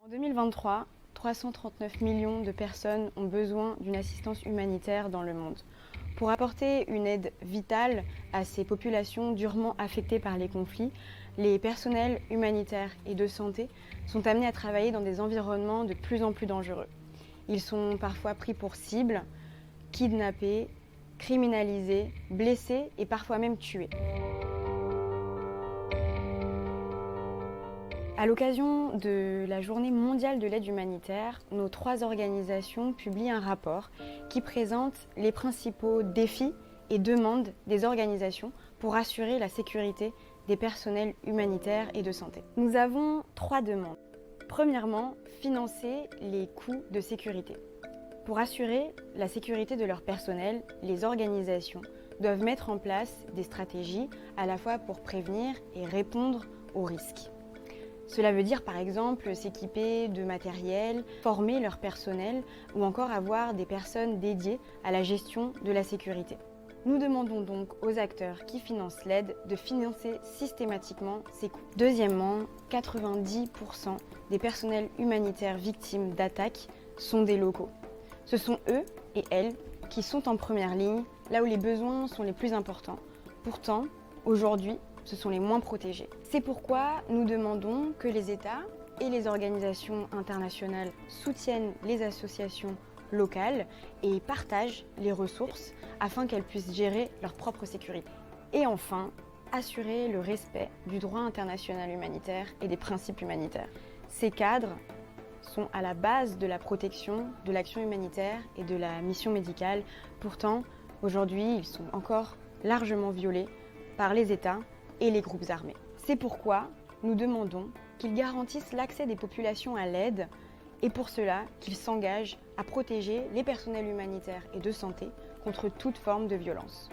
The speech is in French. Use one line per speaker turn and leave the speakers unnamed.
En 2023, 339 millions de personnes ont besoin d'une assistance humanitaire dans le monde. Pour apporter une aide vitale à ces populations durement affectées par les conflits, les personnels humanitaires et de santé sont amenés à travailler dans des environnements de plus en plus dangereux. Ils sont parfois pris pour cible, kidnappés, criminalisés, blessés et parfois même tués. À l'occasion de la Journée mondiale de l'aide humanitaire, nos 3 organisations publient un rapport qui présente les principaux défis et demandes des organisations pour assurer la sécurité des personnels humanitaires et de santé. Nous avons 3 demandes. Premièrement, financer les coûts de sécurité. Pour assurer la sécurité de leur personnel, les organisations doivent mettre en place des stratégies à la fois pour prévenir et répondre aux risques. Cela veut dire par exemple s'équiper de matériel, former leur personnel ou encore avoir des personnes dédiées à la gestion de la sécurité. Nous demandons donc aux acteurs qui financent l'aide de financer systématiquement ces coûts. Deuxièmement, 90% des personnels humanitaires victimes d'attaques sont des locaux. Ce sont eux et elles qui sont en première ligne, là où les besoins sont les plus importants. Pourtant, aujourd'hui, ce sont les moins protégés. C'est pourquoi nous demandons que les États et les organisations internationales soutiennent les associations locales et partagent les ressources afin qu'elles puissent gérer leur propre sécurité. Et enfin, assurer le respect du droit international humanitaire et des principes humanitaires. Ces cadres sont à la base de la protection, de l'action humanitaire et de la mission médicale. Pourtant, aujourd'hui, ils sont encore largement violés par les États et les groupes armés. C'est pourquoi nous demandons qu'ils garantissent l'accès des populations à l'aide et pour cela qu'ils s'engagent à protéger les personnels humanitaires et de santé contre toute forme de violence.